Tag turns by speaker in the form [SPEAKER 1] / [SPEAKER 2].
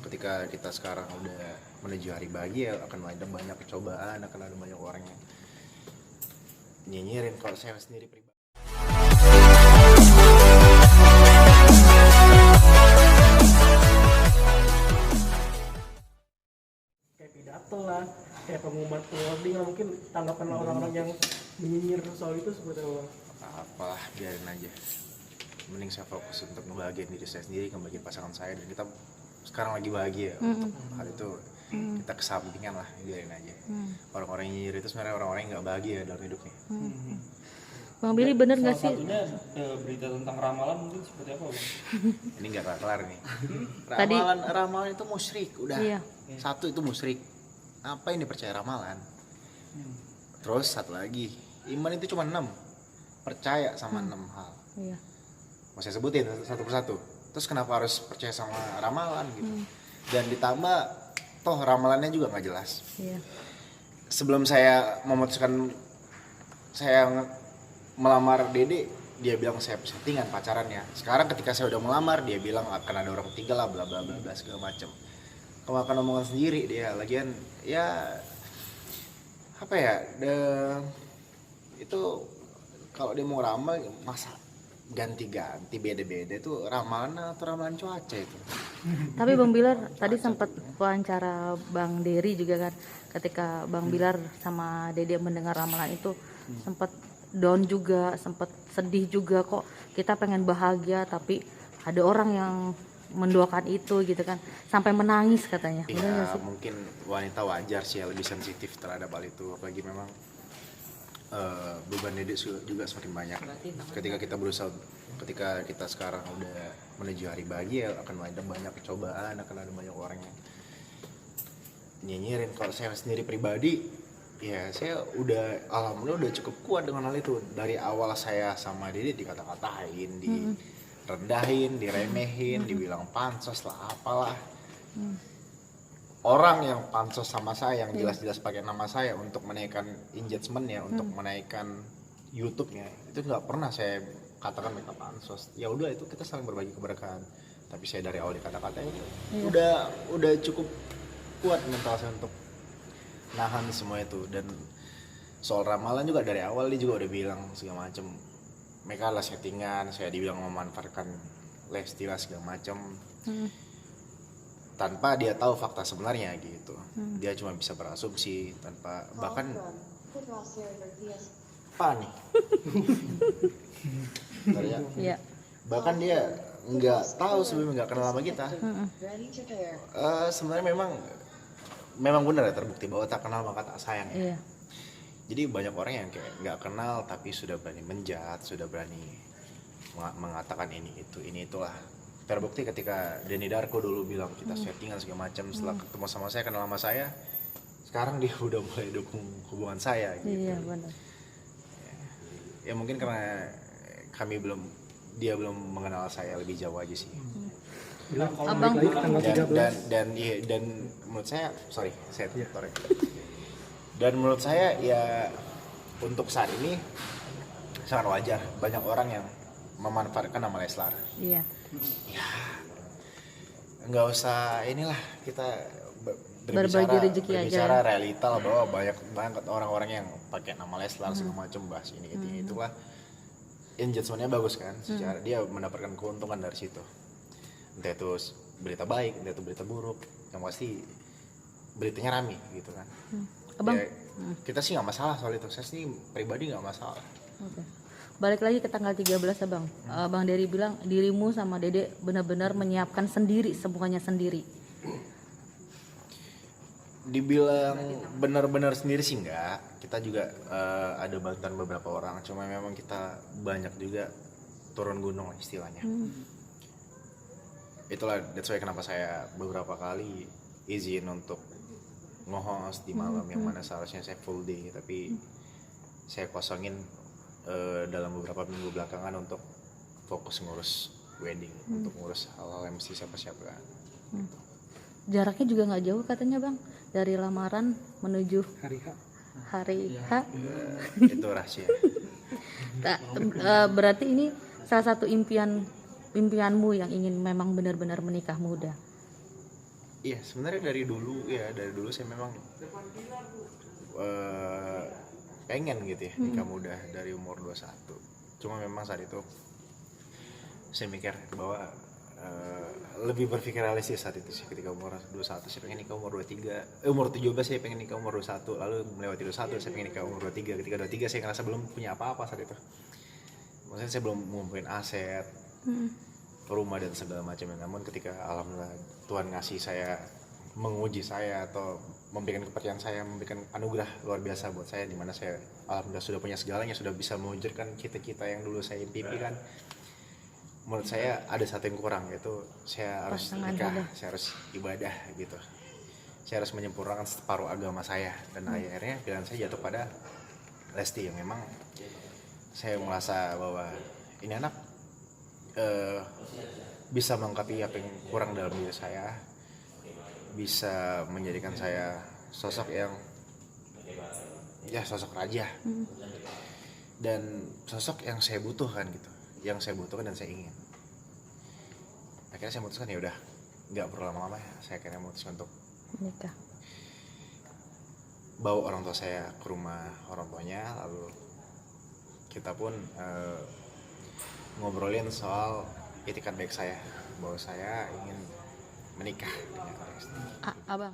[SPEAKER 1] ketika kita sekarang udah menuju hari bahagia, akan ada banyak cobaan, akan ada banyak orang yang nyinyirin. Kalau saya sendiri pribadi,
[SPEAKER 2] kayak pidato lah, kayak pengumuman awarding lah, mungkin tanggapan orang-orang yang menyinyir soal itu seperti apa?
[SPEAKER 1] apalah, biarin aja. Mending saya fokus untuk ngebahagiain diri saya sendiri, ngebahagiain pasangan saya, dan kita sekarang lagi bahagia. Untuk hal itu kita kesampingan lah, biarin aja. Orang-orang yang nyinyir itu sebenarnya orang-orang yang nggak bahagia dalam hidupnya.
[SPEAKER 3] Bang Billy bener nggak sih?
[SPEAKER 4] Salah satunya berita tentang ramalan mungkin seperti apa, Bang?
[SPEAKER 1] Ini nggak kelar nih.
[SPEAKER 3] Tadi
[SPEAKER 1] Ramalan itu musyrik, udah.
[SPEAKER 3] Iya.
[SPEAKER 1] Satu itu musyrik. Apa yang dipercaya ramalan? Terus satu lagi, iman itu cuma 6. Percaya sama 6 hal.
[SPEAKER 3] Iya.
[SPEAKER 1] Mau saya sebutin satu persatu. Terus kenapa harus percaya sama ramalan gitu? Dan ditambah toh ramalannya juga nggak jelas.
[SPEAKER 3] Iya.
[SPEAKER 1] Sebelum saya memutuskan saya melamar Dede, dia bilang saya settingan pacarannya. Sekarang ketika saya udah melamar, dia bilang akan ada orang ketiga lah, bla bla bla bla segala macam. Kemakan omongan sendiri dia. Lagian ya apa ya? Itu kalau dia mau ramal masa ganti-ganti beda-beda itu ramalan atau ramalan cuaca itu.
[SPEAKER 3] Tapi Bang Bilar tadi sempat wawancara Bang Dery juga kan, ketika Bang Bilar sama Dede mendengar ramalan itu sempat down juga, sempat sedih juga, kok kita pengen bahagia tapi ada orang yang mendoakan itu gitu kan, sampai menangis katanya. Benar nggak
[SPEAKER 1] Ya
[SPEAKER 3] sih?
[SPEAKER 1] mungkin wanita wajar sih ya lebih sensitif terhadap hal itu, apalagi memang beban Dede juga semakin banyak. Ketika kita sekarang udah menuju hari bahagia, akan ada banyak cobaan, akan ada banyak orang yang nyinyirin. Kalau saya sendiri pribadi, ya saya alhamdulillah udah cukup kuat dengan hal itu. Dari awal saya sama Dede dikata-katain, direndahin, diremehin, dibilang pansos lah apalah. Orang yang pansos sama saya, yang jelas-jelas pakai nama saya untuk menaikkan engagement-nya, untuk menaikkan YouTube-nya, itu nggak pernah saya katakan mereka pansos. Ya udah, itu kita saling berbagi keberkahan. Tapi saya dari awal dikata-katain, udah cukup kuat mental saya untuk nahan semua itu. Dan soal ramalan juga dari awal dia juga udah bilang segala macem, mereka lah settingan, saya dibilang memanfaatkan Lesti lah segala macem. Tanpa dia tahu fakta sebenarnya gitu. Dia cuma bisa berasumsi tanpa bahkan apa nih? Bentar ya.
[SPEAKER 3] Iya.
[SPEAKER 1] Bahkan dia nggak tahu sebelumnya, nggak kenal sama kita. Sebenarnya memang benar ya, terbukti bahwa tak kenal maka tak sayang ya.
[SPEAKER 3] Iya.
[SPEAKER 1] Jadi banyak orang yang kayak nggak kenal tapi sudah berani menjat, sudah berani mengatakan ini itulah. Terbukti ketika Denny Darko dulu bilang kita settingan segala macam, setelah ketemu sama saya, kenal sama saya, sekarang dia udah mulai dukung hubungan saya gitu.
[SPEAKER 3] Iya benar.
[SPEAKER 1] Ya mungkin karena dia belum mengenal saya lebih jauh aja sih.
[SPEAKER 3] Abang
[SPEAKER 1] Dan menurut saya dan menurut saya ya untuk saat ini sangat wajar banyak orang yang memanfaatkan nama Leslar.
[SPEAKER 3] Iya.
[SPEAKER 1] Ya nggak usah inilah kita
[SPEAKER 3] Berbagi rezeki aja
[SPEAKER 1] berbicara
[SPEAKER 3] ya.
[SPEAKER 1] realita lah, bahwa banyak banget orang-orang yang pakai nama Leslar segala macam, bahas ini itulah. Engagementnya bagus kan, secara dia mendapatkan keuntungan dari situ, entah itu berita baik, entah itu berita buruk, yang pasti beritanya rame gitu kan.
[SPEAKER 3] Abang,
[SPEAKER 1] Ya, kita sih nggak masalah soal itu, saya sih pribadi nggak masalah.
[SPEAKER 3] oke. Balik lagi ke tanggal 13 ya Bang. Bang Dery bilang dirimu sama Dede benar-benar menyiapkan sendiri, semuanya sendiri.
[SPEAKER 1] Dibilang benar-benar sendiri sih enggak, kita juga ada bantuan beberapa orang, cuma memang kita banyak juga turun gunung istilahnya. Itulah that's why kenapa saya beberapa kali izin untuk nge-host di malam yang mana seharusnya saya full day, tapi saya kosongin dalam beberapa minggu belakangan untuk fokus ngurus wedding, untuk ngurus hal-hal yang mesti saya persiapkan.
[SPEAKER 3] Jaraknya juga nggak jauh katanya Bang, dari lamaran menuju hari H.
[SPEAKER 1] Itu rahasia.
[SPEAKER 3] Berarti ini salah satu impianmu yang ingin memang benar-benar menikah muda.
[SPEAKER 1] Iya, sebenarnya dari dulu saya memang pengen gitu ya nikah muda dari umur 21. Cuma memang saat itu saya mikir bahwa lebih berpikir realistis saat itu sih. Ketika umur 21 saya pengen nikah umur 23, umur 17 saya pengen nikah umur 21, lalu melewati 21 saya pengen nikah umur 23. Ketika 23 saya ngerasa belum punya apa-apa saat itu. Maksudnya saya belum ngumpulin aset, rumah dan segala macam. Namun ketika alhamdulillah Tuhan ngasih saya, menguji saya atau memberikan kepercayaan saya, memberikan anugerah luar biasa buat saya, dimana saya alhamdulillah sudah punya segalanya, sudah bisa mewujudkan cita-cita yang dulu saya impikan. Menurut saya ada satu yang kurang, yaitu saya harus
[SPEAKER 3] Pasangan
[SPEAKER 1] nikah,
[SPEAKER 3] jodoh.
[SPEAKER 1] saya harus ibadah gitu. Saya harus menyempurnakan separuh agama saya, dan akhirnya pilihan saya jatuh pada Lesti yang memang saya merasa bahwa ini anak bisa melengkapi apa yang kurang dalam diri saya, bisa menjadikan saya sosok yang ya sosok raja, dan sosok yang saya butuhkan gitu, yang saya butuhkan dan saya ingin. Akhirnya saya memutuskan ya udah nggak perlu lama-lama ya, saya akhirnya memutuskan untuk
[SPEAKER 3] Nikah.
[SPEAKER 1] bawa orang tua saya ke rumah orang tuanya, lalu kita pun ngobrolin soal itikat baik saya bahwa saya ingin menikah dengan Lesti.
[SPEAKER 3] Abang.